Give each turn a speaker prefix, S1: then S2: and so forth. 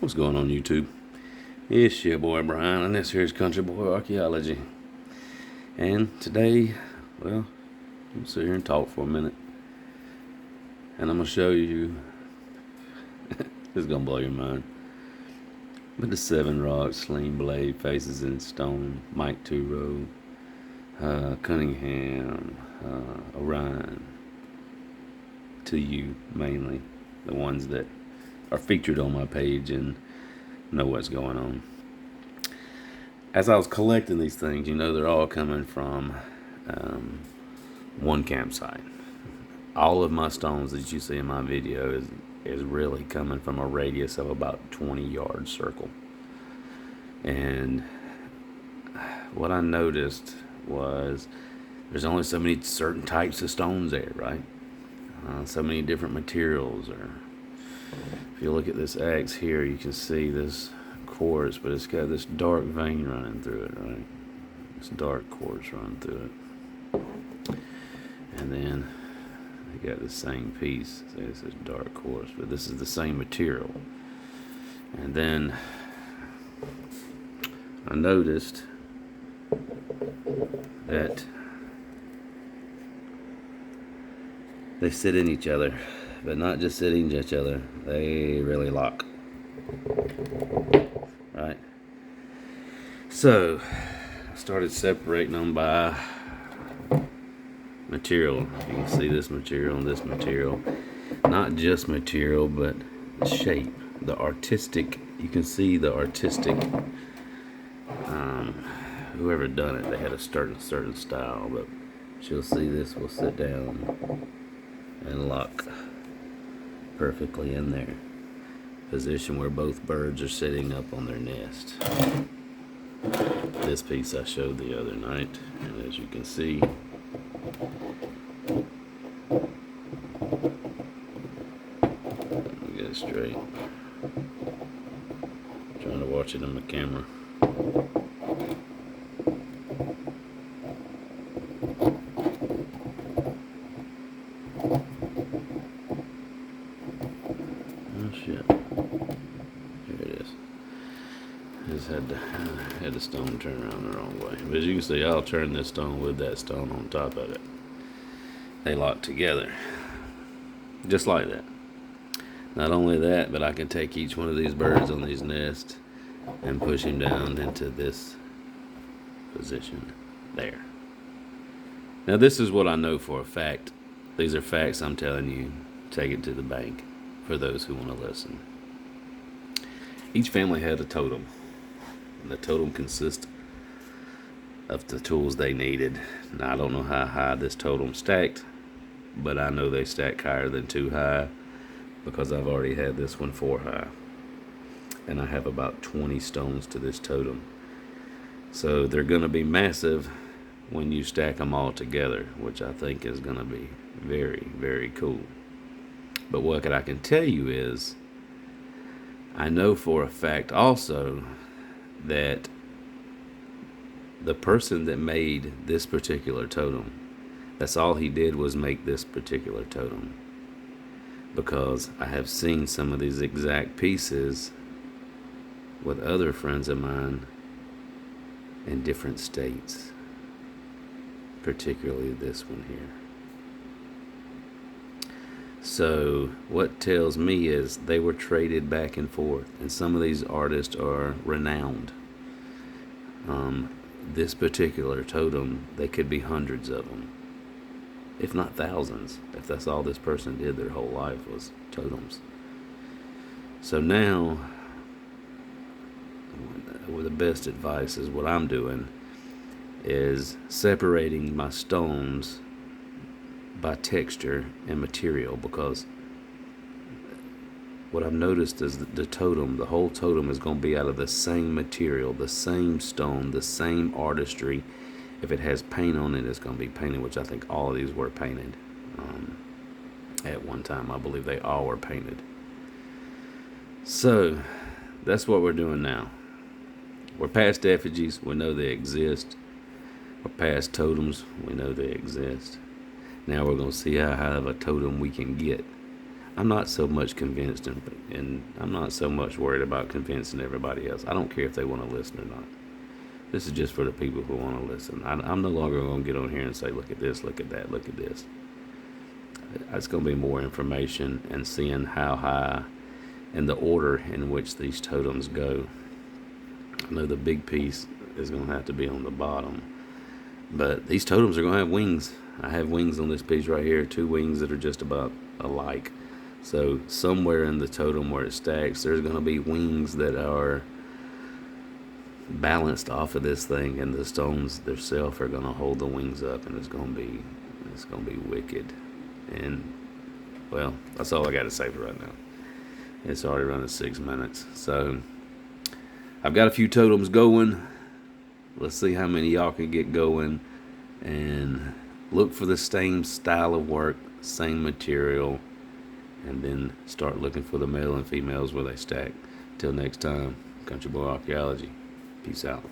S1: What's going on, YouTube? It's your boy Brian, and this here's Country Boy Archaeology. And today, well, I'm sit here and talk for a minute, and I'm gonna show you. This is gonna blow your mind. But the 7 rocks, Sling Blade, Faces in Stone, Mike Two Cunningham, Orion. To you mainly, the ones that are featured on my page and know what's going on. As I was collecting these things, they're all coming from one campsite. All of my stones that you see in my video is really coming from a radius of about 20-yard circle. And what I noticed was there's only so many certain types of stones there, right? So many different materials. Or if you look at this axe here, you can see this quartz, but it's got this dark vein running through it, right? This dark quartz running through it. And then you got the same piece. So this is dark quartz, but this is the same material. And then I noticed that they sit in each other, but not just sitting in each other, they really lock. Right? So I started separating them by material. You can see this material and this material. Not just material, but shape. The artistic, you can see the artistic, whoever done it, they had a certain style, but you'll see this will sit down and lock perfectly in there. Position where both birds are sitting up on their nest. This piece I showed the other night, and as you can see, let me get it straight. I'm trying to watch it on the camera. Oh shit. Here it is. I just had the stone turn around the wrong way. But as you can see, I'll turn this stone with that stone on top of it. They lock together. Just like that. Not only that, but I can take each one of these birds on these nests and push him down into this position there. Now this is what I know for a fact. These are facts I'm telling you. Take it to the bank for those who want to listen. Each family had a totem. And the totem consists of the tools they needed. Now I don't know how high this totem stacked, but I know they stack higher than 2 high because I've already had this one 4 high. And I have about 20 stones to this totem. So they're going to be massive when you stack them all together, which I think is going to be very, very cool. But what I can tell you is, I know for a fact also that the person that made this particular totem, that's all he did was make this particular totem. Because I have seen some of these exact pieces with other friends of mine in different states. Particularly this one here. So what tells me is they were traded back and forth, and some of these artists are renowned. This particular totem, they could be hundreds of them, if not thousands, if that's all this person did their whole life was totems. So now, the best advice is what I'm doing is separating my stones by texture and material, because what I've noticed is that the whole totem is going to be out of the same material, the same stone, the same artistry. If it has paint on it, it's going to be painted, which I think all of these were painted at one time. I believe they all were painted. So that's what we're doing now. We're past effigies, we know they exist. We're past totems, we know they exist. Now we're going to see how high of a totem we can get. I'm not so much convinced, and I'm not so much worried about convincing everybody else. I don't care if they want to listen or not. This is just for the people who want to listen. I'm no longer going to get on here and say, look at this, look at that, look at this. It's going to be more information and seeing how high and the order in which these totems go. I know the big piece is going to have to be on the bottom, but these totems are going to have wings. I have wings on this piece right here, 2 wings that are just about alike. So somewhere in the totem where it stacks, there's going to be wings that are balanced off of this thing, and the stones themselves are going to hold the wings up, and it's going to be wicked. And well, that's all I got to say for right now. It's already running 6 minutes, so I've got a few totems going. Let's see how many y'all can get going, and look for the same style of work, same material, and then start looking for the male and females where they stack. Till next time, Country Boy Archaeology. Peace out.